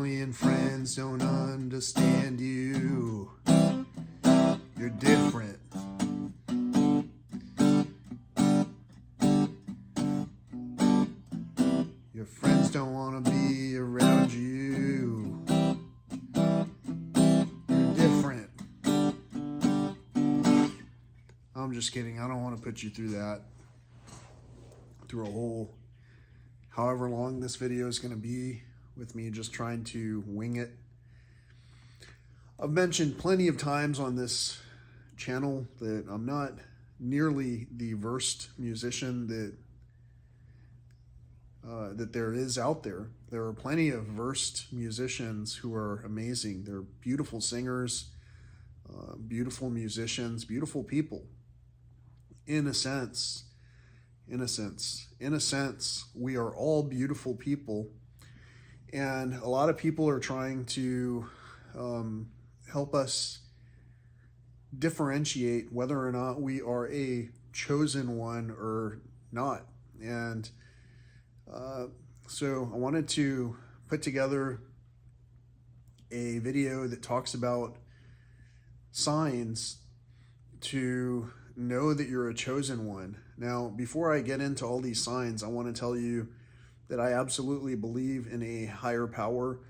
family and friends don't understand you. You're different. Your friends don't want to be around you. You're different. I'm just kidding. I don't want to put you through that. Through a whole, however long this video is going to be, with me just trying to wing it. I've mentioned plenty of times on this channel that I'm not nearly the versed musician that there is out there. There are plenty of versed musicians who are amazing. They're beautiful singers, beautiful musicians, beautiful people. In a sense, we are all beautiful people. And a lot of people are trying to help us differentiate whether or not we are a chosen one or not. And so I wanted to put together a video that talks about signs to know that you're a chosen one. Now, before I get into all these signs, I want to tell you that I absolutely believe in a higher power,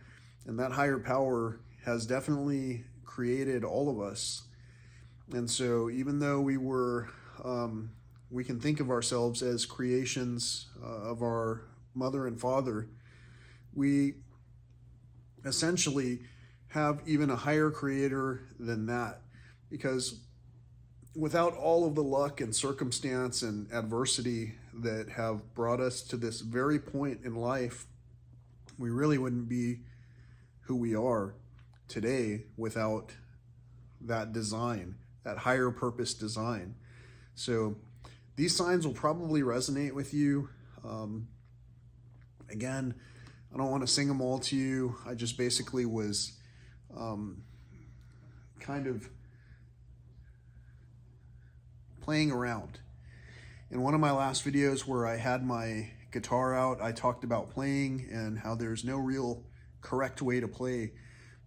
and that higher power has definitely created all of us. And so even though we can think of ourselves as creations of our mother and father, we essentially have even a higher creator than that, because without all of the luck and circumstance and adversity that have brought us to this very point in life, we really wouldn't be who we are today without that design, that higher purpose design. So these signs will probably resonate with you. Again, I don't want to sing them all to you. I just basically was kind of playing around. In one of my last videos where I had my guitar out, I talked about playing and how there's no real correct way to play.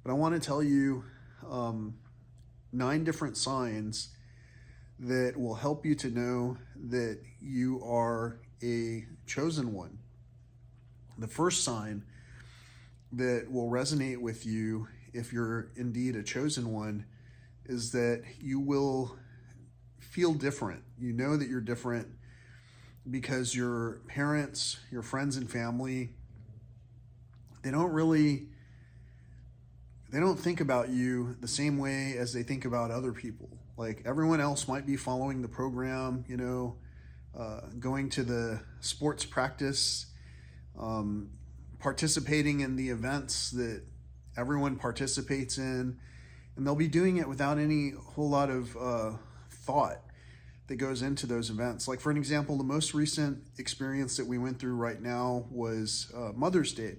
But I want to tell you 9 different signs that will help you to know that you are a chosen one. The first sign that will resonate with you if you're indeed a chosen one is that you will feel different. You know that you're different because your parents, your friends and family, they don't think about you the same way as they think about other people. Like, everyone else might be following the program, you know, going to the sports practice, participating in the events that everyone participates in, and they'll be doing it without any whole lot of thought that goes into those events. Like, for an example, the most recent experience that we went through right now was Mother's Day.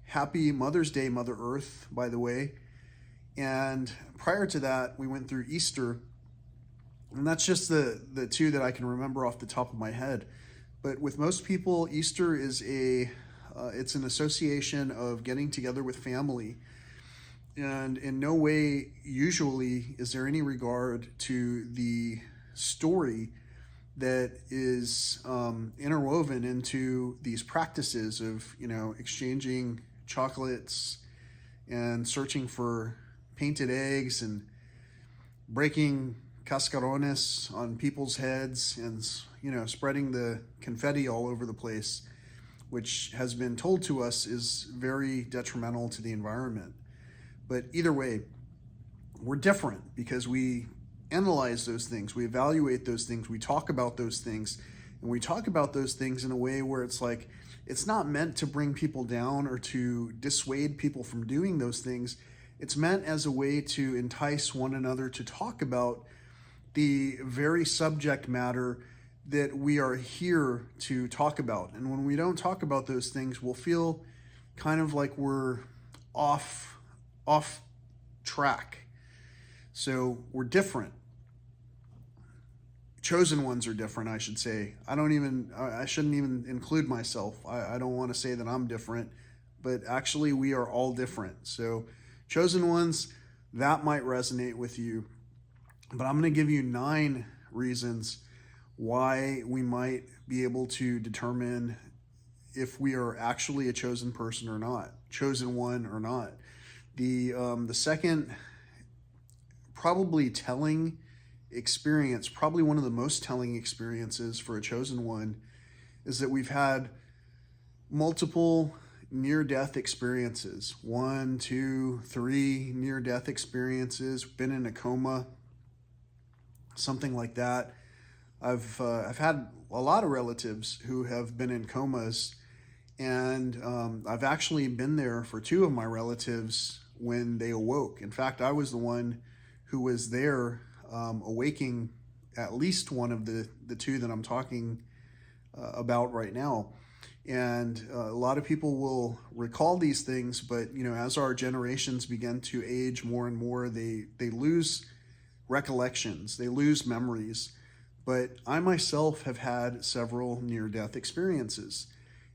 Happy Mother's Day, Mother Earth, by the way. And prior to that, we went through Easter, and that's just the 2 that I can remember off the top of my head. But with most people, Easter is it's an association of getting together with family. And in no way, usually, is there any regard to the story that is interwoven into these practices of, you know, exchanging chocolates and searching for painted eggs and breaking cascarones on people's heads and, you know, spreading the confetti all over the place, which has been told to us is very detrimental to the environment. But either way, we're different because we analyze those things, we evaluate those things, we talk about those things, and we talk about those things in a way where it's like, it's not meant to bring people down or to dissuade people from doing those things. It's meant as a way to entice one another to talk about the very subject matter that we are here to talk about. And when we don't talk about those things, we'll feel kind of like we're off track. So we're different. Chosen ones are different, I should say. I shouldn't even include myself. I don't want to say that I'm different, but actually we are all different. So chosen ones, that might resonate with you. But I'm going to give you 9 reasons why we might be able to determine if we are actually a chosen person or not, chosen one or not. The second, probably telling experience, probably one of the most telling experiences for a chosen one, is that we've had multiple near-death experiences. 1, 2, 3 near-death experiences, been in a coma, something like that. I've had a lot of relatives who have been in comas, and I've actually been there for 2 of my relatives when they awoke. In fact, I was the one who was there awaking at least one of the 2 that I'm talking about right now. And a lot of people will recall these things, but as our generations begin to age more and more, they lose recollections, they lose memories. But I myself have had several near-death experiences.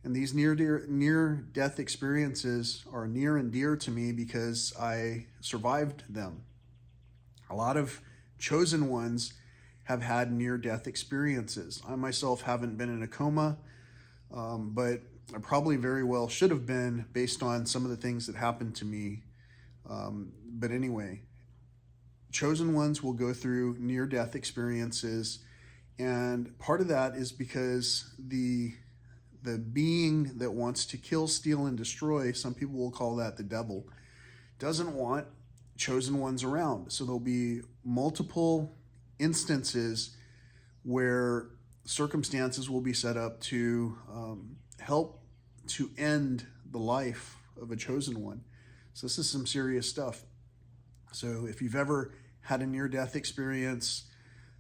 And these near-death experiences are near and dear to me because I survived them. A lot of chosen ones have had near-death experiences. I myself haven't been in a coma, but I probably very well should have been based on some of the things that happened to me. But anyway, chosen ones will go through near-death experiences, and part of that is because the being that wants to kill, steal, and destroy, some people will call that the devil, doesn't want chosen ones around. So there'll be multiple instances where circumstances will be set up to help to end the life of a chosen one. So this is some serious stuff. So if you've ever had a near-death experience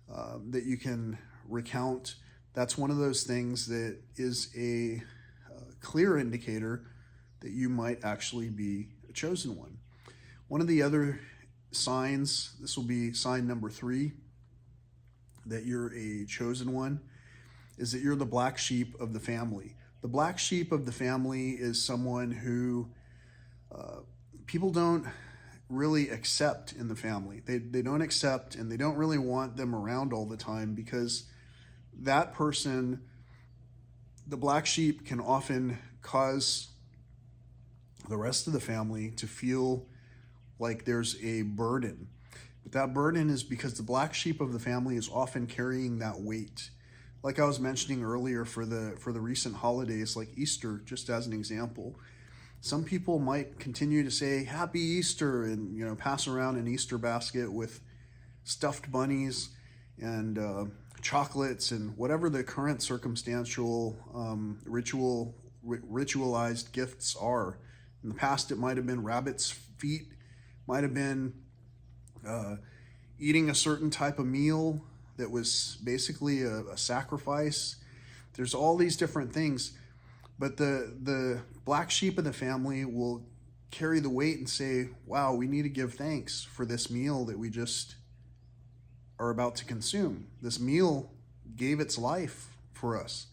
that you can recount, that's one of those things that is a clear indicator that you might actually be a chosen one. One of the other signs, this will be sign number 3, that you're a chosen one, is that you're the black sheep of the family. The black sheep of the family is someone who people don't really accept in the family. They don't accept, and they don't really want them around all the time, because that person, the black sheep, can often cause the rest of the family to feel like there's a burden. But that burden is because the black sheep of the family is often carrying that weight. Like I was mentioning earlier, for the recent holidays like Easter, just as an example, some people might continue to say Happy Easter and pass around an Easter basket with stuffed bunnies and chocolates and whatever the current circumstantial ritualized gifts are. In the past, it might have been rabbit's feet, might have been eating a certain type of meal that was basically a sacrifice. There's all these different things, but the black sheep of the family will carry the weight and say, wow, we need to give thanks for this meal that we just are about to consume. This meal gave its life for us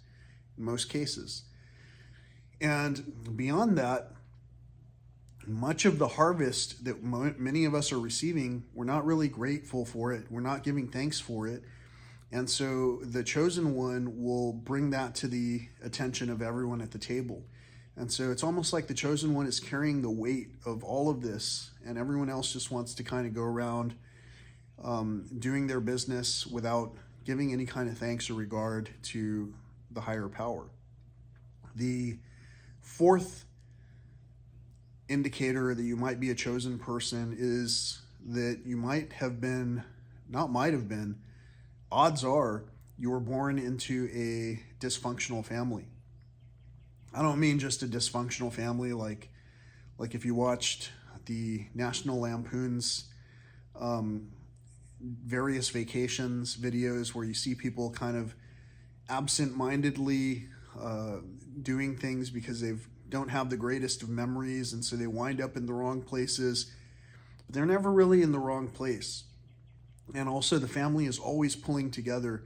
in most cases. And beyond that, much of the harvest that many of us are receiving, we're not really grateful for it. We're not giving thanks for it. And so the chosen one will bring that to the attention of everyone at the table. And so it's almost like the chosen one is carrying the weight of all of this, and everyone else just wants to kind of go around doing their business without giving any kind of thanks or regard to the higher power. The fourth indicator that you might be a chosen person is that you might have been, not might have been, odds are you were born into a dysfunctional family. I don't mean just a dysfunctional family like if you watched the National Lampoon's various vacations videos where you see people kind of absent-mindedly doing things because they don't have the greatest of memories, and so they wind up in the wrong places. But they're never really in the wrong place. And also the family is always pulling together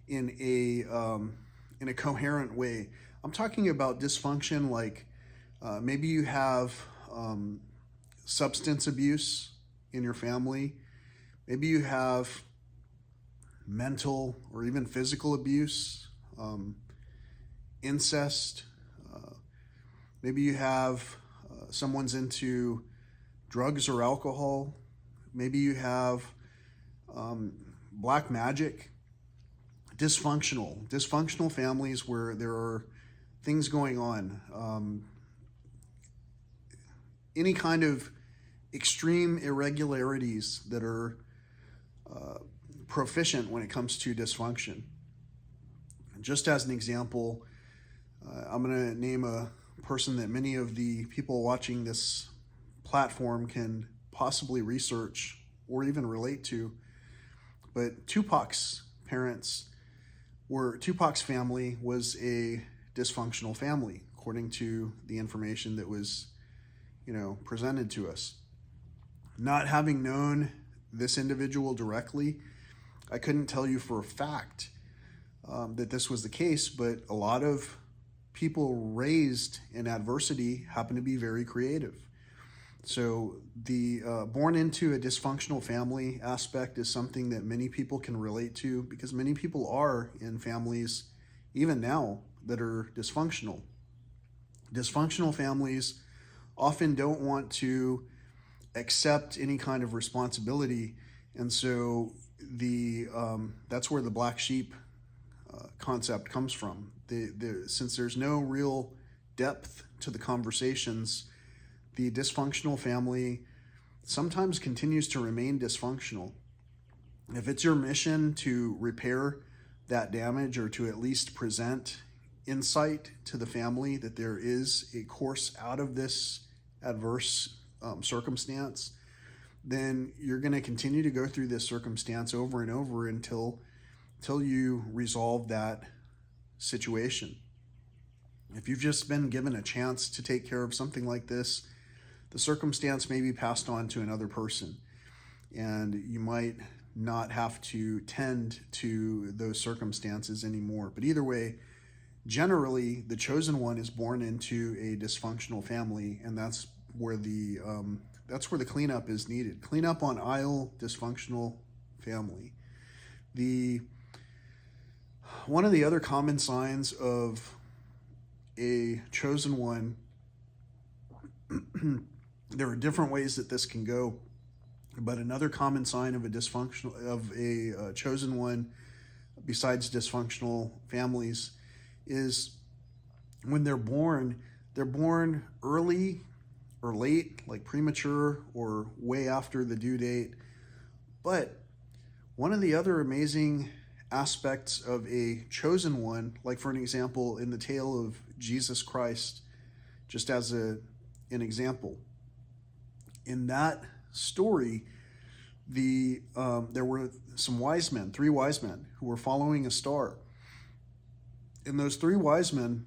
in a coherent way. I'm talking about dysfunction like Maybe you have substance abuse in your family. Maybe you have mental or even physical abuse, incest. Maybe you have someone's into drugs or alcohol. Maybe you have black magic. Dysfunctional families where there are things going on. Any kind of extreme irregularities that are proficient when it comes to dysfunction. Just as an example, I'm going to name a person that many of the people watching this platform can possibly research or even relate to. But Tupac's family was a dysfunctional family, according to the information that was, presented to us. Not having known this individual directly, I couldn't tell you for a fact that this was the case, but a lot of people raised in adversity happen to be very creative. So the born into a dysfunctional family aspect is something that many people can relate to, because many people are in families, even now, that are dysfunctional. Dysfunctional families often don't want to accept any kind of responsibility, and so that's where the black sheep concept comes from. Since there's no real depth to the conversations, the dysfunctional family sometimes continues to remain dysfunctional. If it's your mission to repair that damage, or to at least present insight to the family that there is a course out of this adverse circumstance, then you're going to continue to go through this circumstance over and over until you resolve that situation. If you've just been given a chance to take care of something like this, the circumstance may be passed on to another person, and you might not have to tend to those circumstances anymore. But either way, generally, the chosen one is born into a dysfunctional family, and that's where the cleanup is needed. Cleanup on aisle, dysfunctional family. One of the other common signs of a chosen one, there are different ways that this can go, but another common sign of a chosen one, besides dysfunctional families, is when they're born early or late, like premature or way after the due date. But one of the other amazing aspects of a chosen one, like for an example, in the tale of Jesus Christ, just as an example, in that story, there were three wise men who were following a star. And those three wise men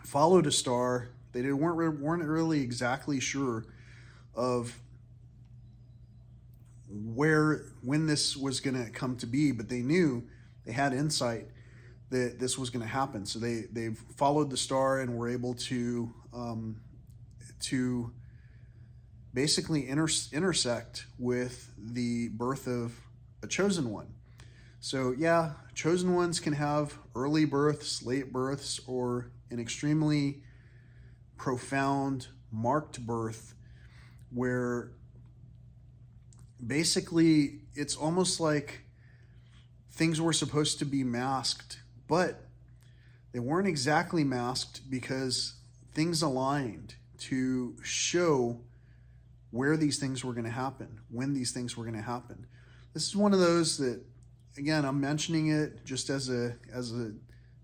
followed a star. They weren't really exactly sure of when this was going to come to be, but they knew, they had insight that this was going to happen. So they followed the star and were able to basically intersect with the birth of a chosen one. So yeah, chosen ones can have early births, late births, or an extremely profound, marked birth where basically it's almost like things were supposed to be masked, but they weren't exactly masked, because things aligned to show where these things were going to happen, when these things were going to happen. This is one of those that, again, I'm mentioning it just as a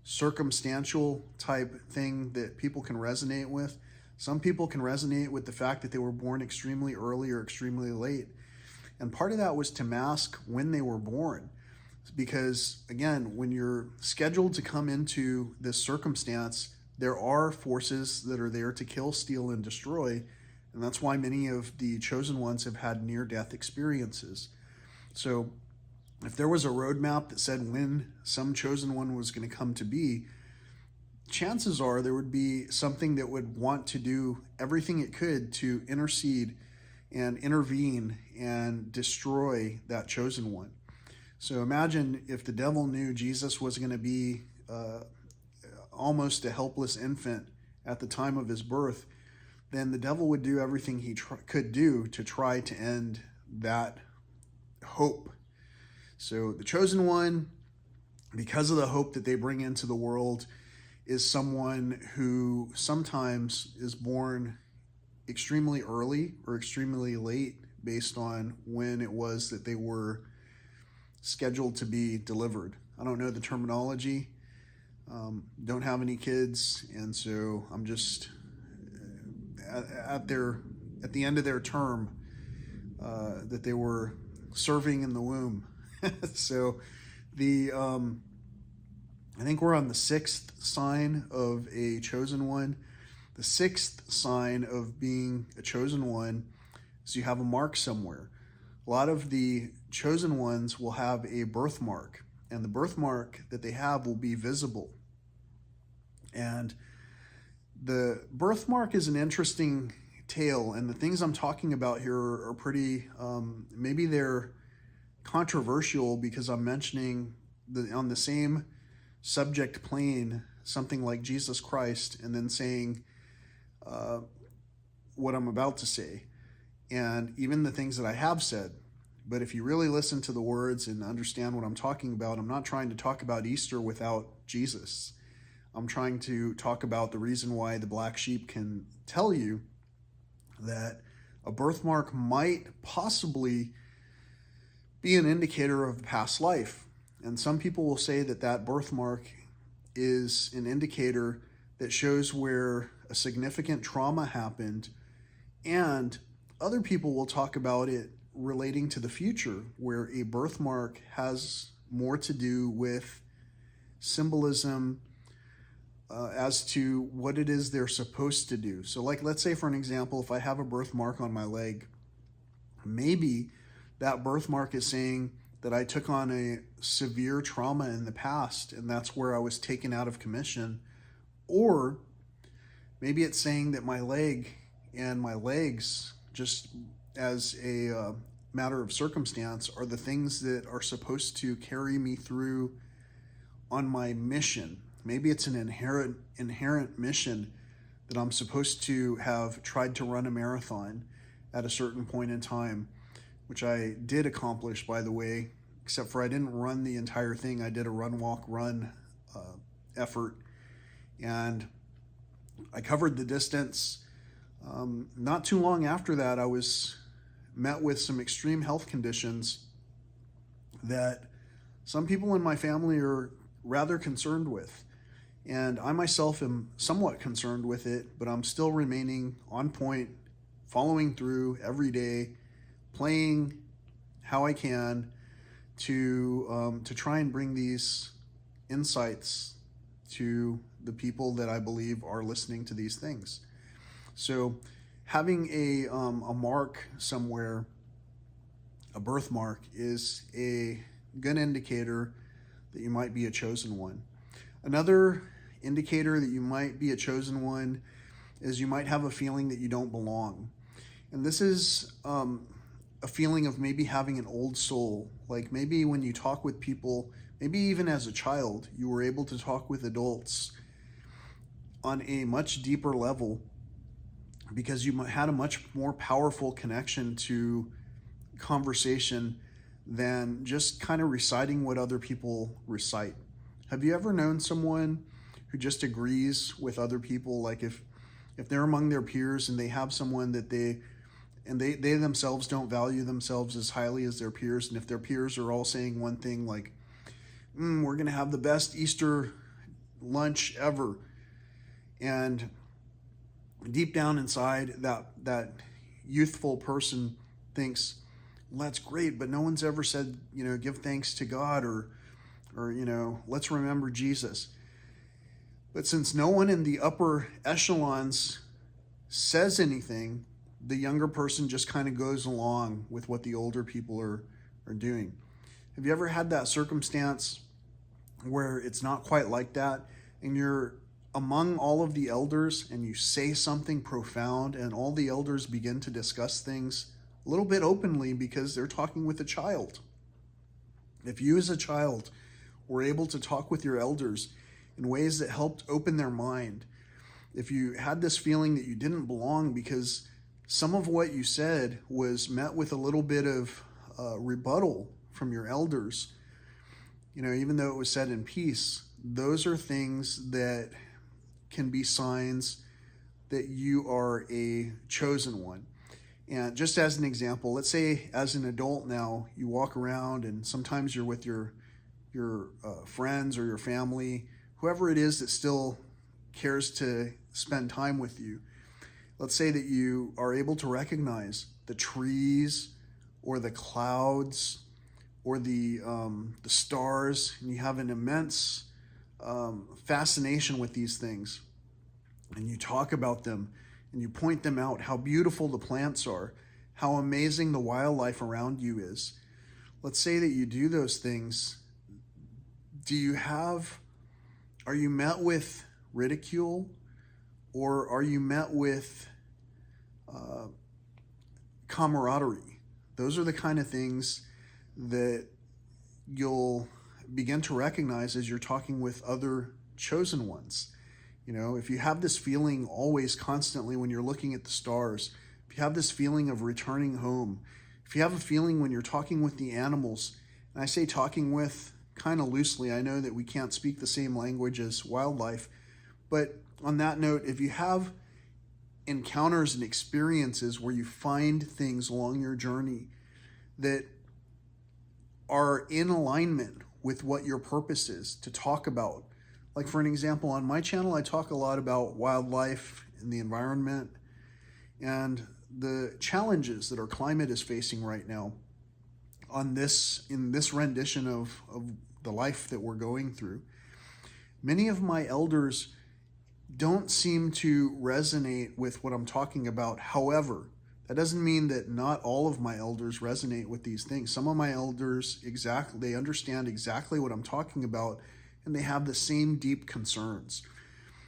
circumstantial type thing that people can resonate with. Some people can resonate with the fact that they were born extremely early or extremely late. And part of that was to mask when they were born. Because, again, when you're scheduled to come into this circumstance, there are forces that are there to kill, steal, and destroy. And that's why many of the chosen ones have had near-death experiences. So if there was a roadmap that said when some chosen one was going to come to be, chances are there would be something that would want to do everything it could to intercede and intervene and destroy that chosen one. So imagine if the devil knew Jesus was going to be almost a helpless infant at the time of his birth, then the devil would do everything he could do to try to end that hope. So the chosen one, because of the hope that they bring into the world, is someone who sometimes is born extremely early or extremely late based on when it was that they were scheduled to be delivered. I don't know the terminology, don't have any kids, and so I'm just at the end of their term that they were serving in the womb. So the I think we're on the sixth sign of a chosen one. The sixth sign of being a chosen one is you have a mark somewhere. A lot of the chosen ones will have a birthmark, and the birthmark that they have will be visible. And the birthmark is an interesting tale, and the things I'm talking about here are pretty, maybe they're controversial because I'm mentioning on the same subject plane something like Jesus Christ and then saying what I'm about to say, and even the things that I have said. But if you really listen to the words and understand what I'm talking about, I'm not trying to talk about Easter without Jesus. I'm trying to talk about the reason why the black sheep can tell you that a birthmark might possibly be an indicator of past life. And some people will say that that birthmark is an indicator that shows where a significant trauma happened. And other people will talk about it relating to the future, where a birthmark has more to do with symbolism as to what it is they're supposed to do. So like, let's say for an example, if I have a birthmark on my leg, maybe that birthmark is saying that I took on a severe trauma in the past, and that's where I was taken out of commission. Or maybe it's saying that my leg and my legs, just as a matter of circumstance, are the things that are supposed to carry me through on my mission. Maybe it's an inherent mission that I'm supposed to have tried to run a marathon at a certain point in time, which I did accomplish, by the way, except for I didn't run the entire thing. I did a run, walk, run effort, and I covered the distance. Not too long after that, I was met with some extreme health conditions that some people in my family are rather concerned with. And I myself am somewhat concerned with it, but I'm still remaining on point, following through every day, playing how I can to try and bring these insights to the people that I believe are listening to these things. So having a mark somewhere, a birthmark, is a good indicator that you might be a chosen one. Another indicator that you might be a chosen one is you might have a feeling that you don't belong. And this is a feeling of maybe having an old soul. Like maybe when you talk with people, maybe even as a child, you were able to talk with adults on a much deeper level because you had a much more powerful connection to conversation than just kind of reciting what other people recite. Have you ever known someone who just agrees with other people? Like if they're among their peers and they have someone that they themselves don't value themselves as highly as their peers, and if their peers are all saying one thing like, we're going to have the best Easter lunch ever, and deep down inside that youthful person thinks, well, that's great, but no one's ever said, give thanks to God or let's remember Jesus. But since no one in the upper echelons says anything, the younger person just kind of goes along with what the older people are doing. Have you ever had that circumstance where it's not quite like that, and you're among all of the elders and you say something profound, and all the elders begin to discuss things a little bit openly because they're talking with a child. If you as a child were able to talk with your elders in ways that helped open their mind, if you had this feeling that you didn't belong because some of what you said was met with a little bit of rebuttal from your elders, even though it was said in peace, those are things that can be signs that you are a chosen one. And just as an example, let's say as an adult now, you walk around and sometimes you're with your friends or your family, whoever it is that still cares to spend time with you. Let's say that you are able to recognize the trees or the clouds or the stars, and you have an immense fascination with these things, and you talk about them and you point them out, how beautiful the plants are, how amazing the wildlife around you is. Let's say that you do those things. Are you met with ridicule, or are you met with camaraderie? Those are the kind of things that you'll begin to recognize as you're talking with other chosen ones. If you have this feeling always constantly when you're looking at the stars, if you have this feeling of returning home, if you have a feeling when you're talking with the animals, and I say talking with kind of loosely, I know that we can't speak the same language as wildlife, but on that note, if you have encounters and experiences where you find things along your journey that are in alignment with what your purpose is to talk about. Like for an example, on my channel, I talk a lot about wildlife and the environment and the challenges that our climate is facing right now in this rendition of the life that we're going through. Many of my elders don't seem to resonate with what I'm talking about. However, that doesn't mean that not all of my elders resonate with these things. Some of my elders they understand exactly what I'm talking about, and they have the same deep concerns.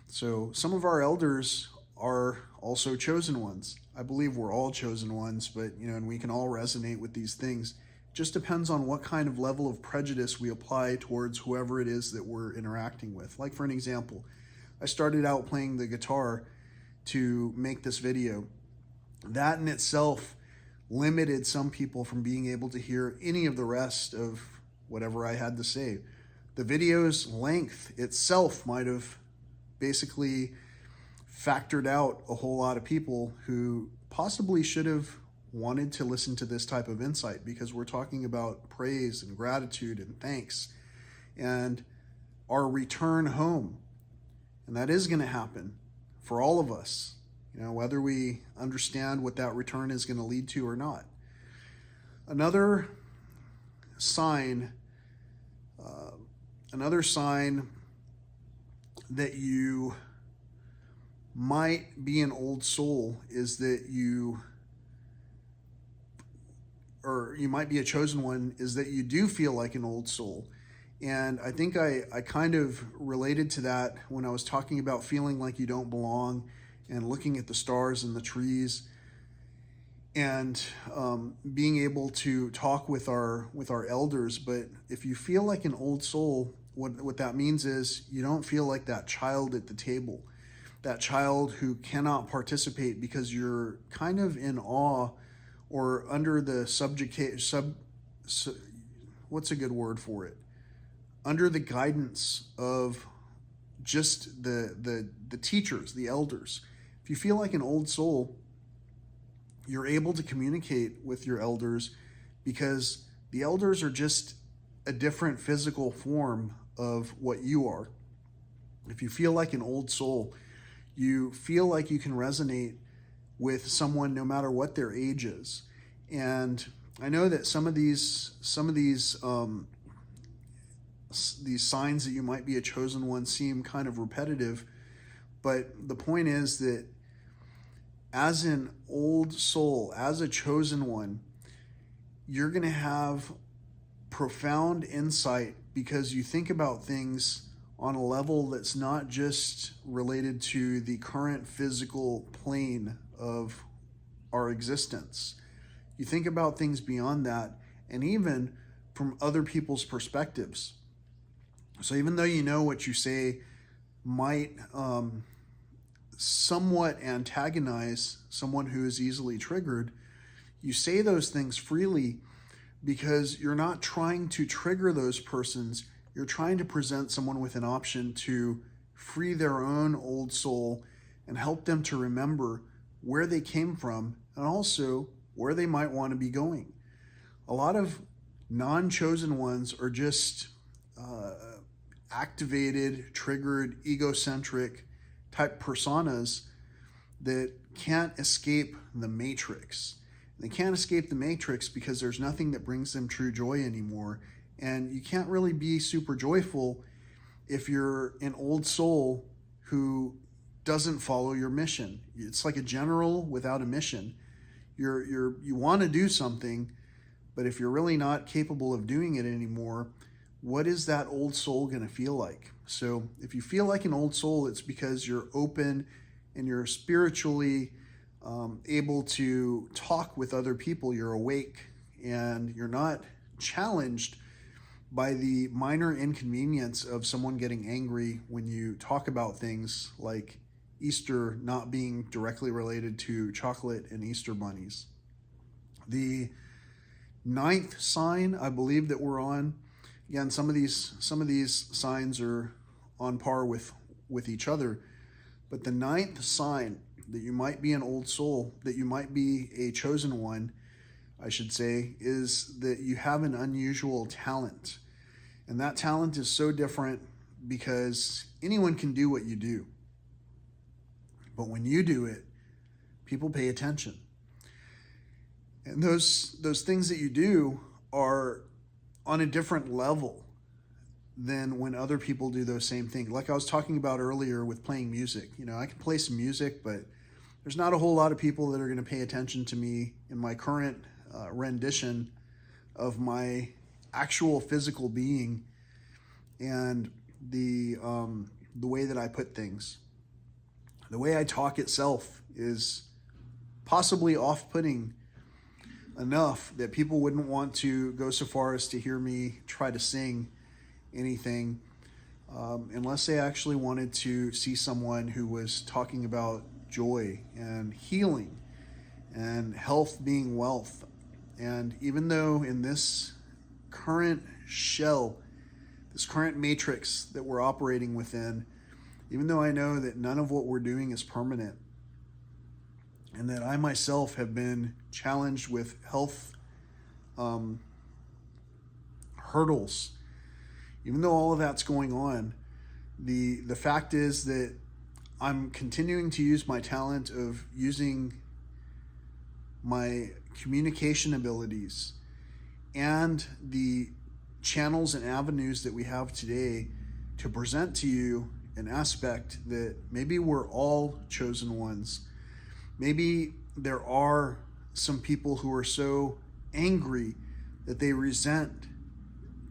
So some of our elders are also chosen ones. I believe we're all chosen ones, but and we can all resonate with these things. It just depends on what kind of level of prejudice we apply towards whoever it is that we're interacting with. Like for an example, I started out playing the guitar to make this video. That in itself limited some people from being able to hear any of the rest of whatever I had to say. The video's length itself might have basically factored out a whole lot of people who possibly should have wanted to listen to this type of insight, because we're talking about praise and gratitude and thanks and our return home. And that is going to happen for all of us, whether we understand what that return is going to lead to or not. Another sign that you might be an old soul is that you might be a chosen one, is that you do feel like an old soul. And I think I kind of related to that when I was talking about feeling like you don't belong and looking at the stars and the trees and being able to talk with our elders. But if you feel like an old soul, what that means is you don't feel like that child at the table, that child who cannot participate because you're kind of in awe or under the what's a good word for it? Under the guidance of just the teachers, the elders. If you feel like an old soul, you're able to communicate with your elders because the elders are just a different physical form of what you are. If you feel like an old soul, you feel like you can resonate with someone no matter what their age is. And I know that some of these signs that you might be a chosen one seem kind of repetitive, but the point is that as an old soul, as a chosen one, you're going to have profound insight because you think about things on a level that's not just related to the current physical plane of our existence. You think about things beyond that, and even from other people's perspectives. So even though you know what you say might somewhat antagonize someone who is easily triggered, you say those things freely because you're not trying to trigger those persons. You're trying to present someone with an option to free their own old soul and help them to remember where they came from and also where they might want to be going. A lot of non-chosen ones are just activated, triggered, egocentric type personas that can't escape the matrix. They can't escape the matrix because there's nothing that brings them true joy anymore. And you can't really be super joyful if you're an old soul who doesn't follow your mission. It's like a general without a mission. You want to do something, but if you're really not capable of doing it anymore, what is that old soul going to feel like? So if you feel like an old soul, it's because you're open and you're spiritually able to talk with other people. You're awake and you're not challenged by the minor inconvenience of someone getting angry when you talk about things like Easter not being directly related to chocolate and Easter bunnies. The 9th sign I believe that we're on, again, some of these signs are on par with each other, but the 9th sign that you might be an old soul, that you might be a chosen one, I should say, is that you have an unusual talent. And that talent is so different because anyone can do what you do. But when you do it, people pay attention. And those things that you do are on a different level than when other people do those same things. Like I was talking about earlier with playing music. You know, I can play some music, but there's not a whole lot of people that are going to pay attention to me in my current rendition of my actual physical being and the way that I put things. The way I talk itself is possibly off-putting enough that people wouldn't want to go so far as to hear me try to sing anything unless they actually wanted to see someone who was talking about joy and healing and health being wealth. And even though in this current shell, this current matrix that we're operating within, even though I know that none of what we're doing is permanent, and that I myself have been challenged with health hurdles, even though all of that's going on, the fact is that I'm continuing to use my talent of using my communication abilities and the channels and avenues that we have today to present to you an aspect that maybe we're all chosen ones. Maybe there are some people who are so angry that they resent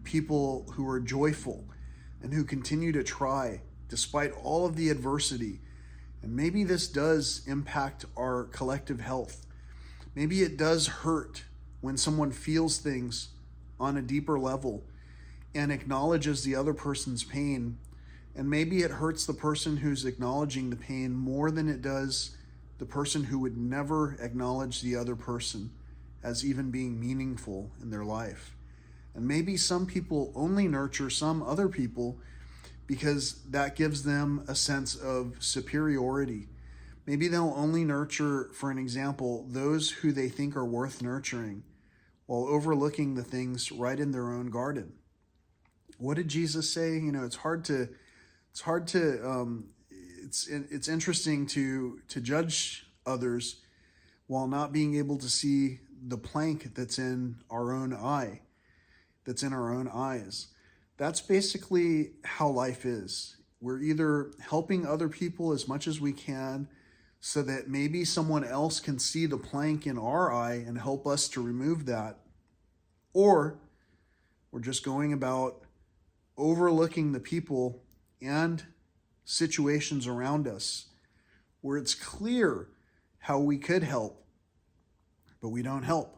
people who are joyful and who continue to try despite all of the adversity. And maybe this does impact our collective health. Maybe it does hurt when someone feels things on a deeper level and acknowledges the other person's pain. And maybe it hurts the person who's acknowledging the pain more than it does the person who would never acknowledge the other person as even being meaningful in their life. And maybe some people only nurture some other people because that gives them a sense of superiority. Maybe they'll only nurture, for an example, those who they think are worth nurturing while overlooking the things right in their own garden. What did Jesus say? You know, it's interesting to judge others while not being able to see the plank that's in our own eye, that's in our own eyes. That's basically how life is. We're either helping other people as much as we can so that maybe someone else can see the plank in our eye and help us to remove that, or we're just going about overlooking the people and situations around us where it's clear how we could help, but we don't help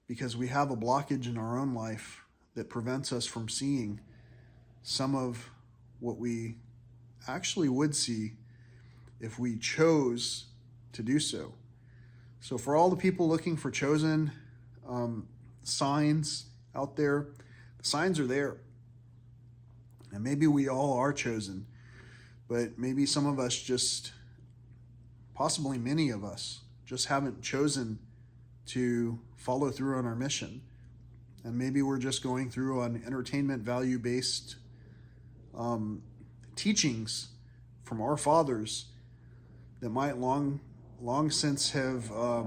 because we have a blockage in our own life that prevents us from seeing some of what we actually would see if we chose to do so. So for all the people looking for chosen signs out there, the signs are there. And maybe we all are chosen, but maybe some of us just, possibly many of us, just haven't chosen to follow through on our mission. And maybe we're just going through on entertainment value-based teachings from our fathers that might long since have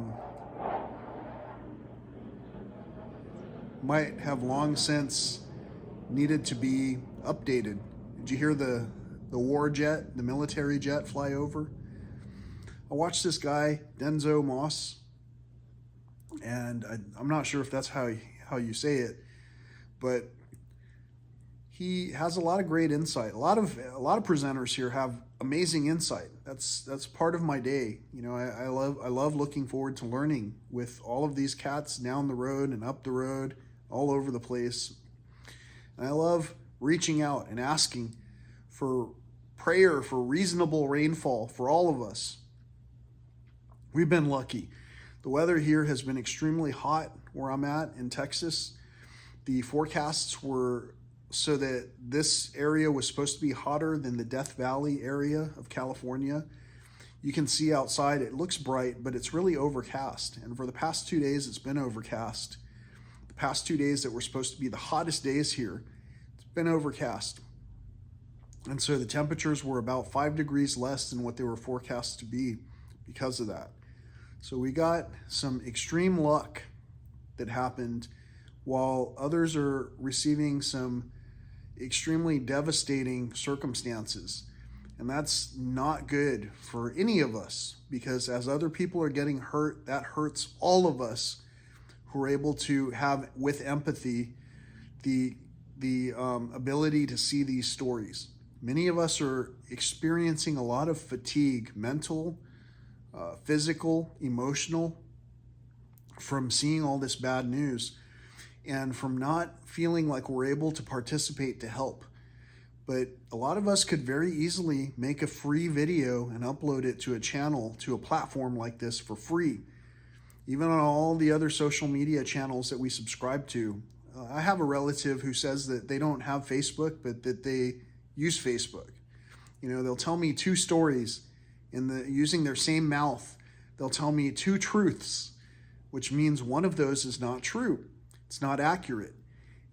needed to be updated. Did you hear the war jet, the military jet fly over? I watched this guy, Denzo Moss, and I'm not sure if that's how you say it, but he has a lot of great insight. A lot of presenters here have amazing insight. That's part of my day. You know, I love looking forward to learning with all of these cats down the road and up the road, all over the place. And I love reaching out and asking for prayer for reasonable rainfall for all of us. We've been lucky. The weather here has been extremely hot where I'm at in Texas. The forecasts were so that this area was supposed to be hotter than the Death Valley area of California. You can see outside, it looks bright, but it's really overcast. And for the past 2 days, it's been overcast. The past 2 days that were supposed to be the hottest days here, it's been overcast. And so the temperatures were about 5 degrees less than what they were forecast to be because of that. So we got some extreme luck that happened while others are receiving some extremely devastating circumstances. And that's not good for any of us, because as other people are getting hurt, that hurts all of us who are able to have, with empathy, the ability to see these stories. Many of us are experiencing a lot of fatigue, mental, physical, emotional, from seeing all this bad news and from not feeling like we're able to participate to help. But a lot of us could very easily make a free video and upload it to a channel, to a platform like this for free. Even on all the other social media channels that we subscribe to. I have a relative who says that they don't have Facebook, but that they use Facebook. You know, they'll tell me 2 stories using their same mouth. They'll tell me 2 truths, which means one of those is not true. It's not accurate.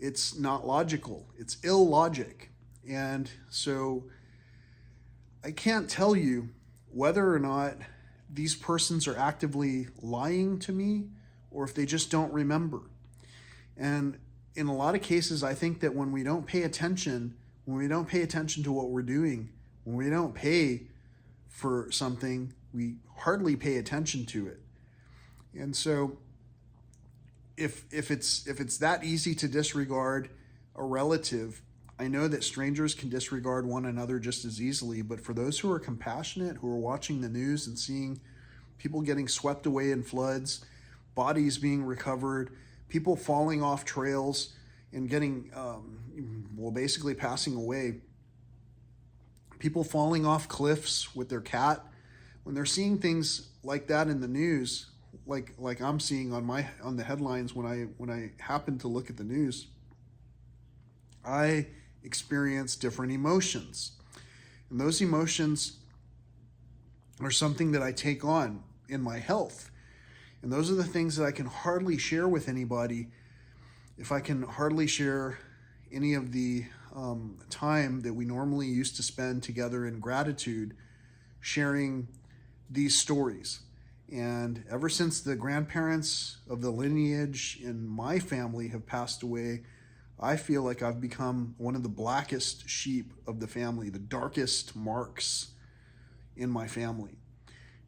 It's not logical. It's illogic. And so I can't tell you whether or not these persons are actively lying to me or if they just don't remember. And in a lot of cases, I think that when we don't pay attention to what we're doing, when we don't pay for something, we hardly pay attention to it. And so if it's that easy to disregard a relative, I know that strangers can disregard one another just as easily, but for those who are compassionate, who are watching the news and seeing people getting swept away in floods, bodies being recovered, people falling off trails and getting, basically passing away, people falling off cliffs with their cat, when they're seeing things like that in the news, like I'm seeing on the headlines when I happen to look at the news, I experience different emotions. And those emotions are something that I take on in my health. And those are the things that I can hardly share with anybody if I can hardly share any of the time that we normally used to spend together in gratitude, sharing these stories. And ever since the grandparents of the lineage in my family have passed away, I feel like I've become one of the blackest sheep of the family, the darkest marks in my family.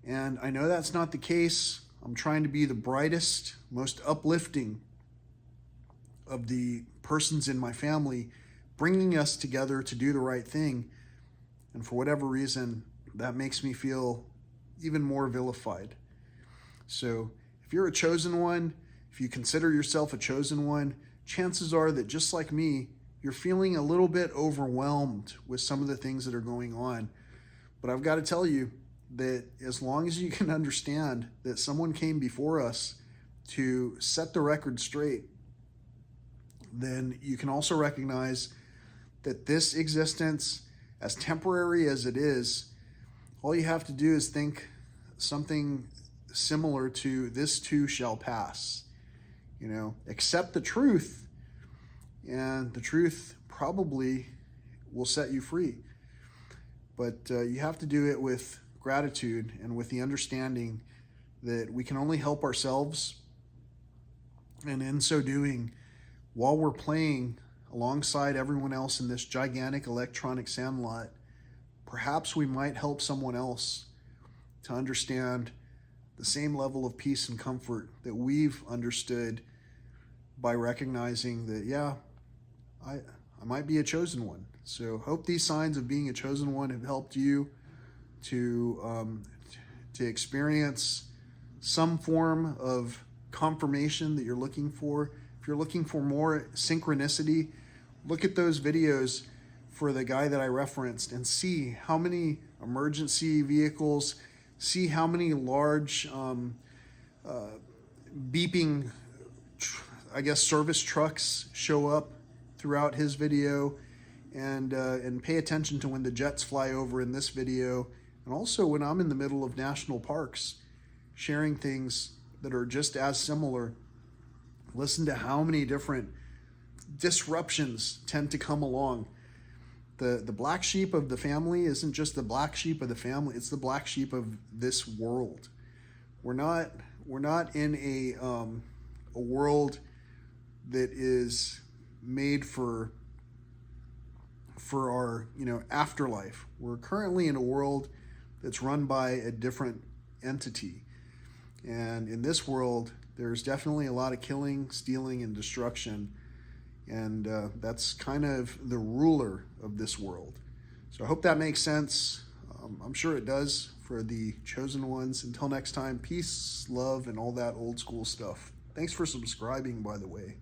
And I know that's not the case. I'm trying to be the brightest, most uplifting of the persons in my family, bringing us together to do the right thing. And for whatever reason, that makes me feel even more vilified. So if you're a chosen one, if you consider yourself a chosen one, chances are that just like me, you're feeling a little bit overwhelmed with some of the things that are going on. But I've got to tell you that as long as you can understand that someone came before us to set the record straight, then you can also recognize that this existence, as temporary as it is, all you have to do is think something similar to "this too shall pass." Accept the truth, and the truth probably will set you free. But you have to do it with gratitude and with the understanding that we can only help ourselves. And in so doing, while we're playing alongside everyone else in this gigantic electronic sandlot, perhaps we might help someone else to understand the same level of peace and comfort that we've understood by recognizing that, yeah, I might be a chosen one. So hope these signs of being a chosen one have helped you to experience some form of confirmation that you're looking for. If you're looking for more synchronicity, look at those videos for the guy that I referenced and see how many emergency vehicles, see how many large beeping, service trucks show up throughout his video, and pay attention to when the jets fly over in this video, and also when I'm in the middle of national parks sharing things that are just as similar. Listen to how many different disruptions tend to come along. The black sheep of the family isn't just the black sheep of the family, it's the black sheep of this world. We're not in a world that is made for our afterlife. We're currently in a world that's run by a different entity. And in this world, there's definitely a lot of killing, stealing, and destruction. And that's kind of the ruler of this world. So I hope that makes sense. I'm sure it does for the chosen ones. Until next time, peace, love, and all that old school stuff. Thanks for subscribing, by the way.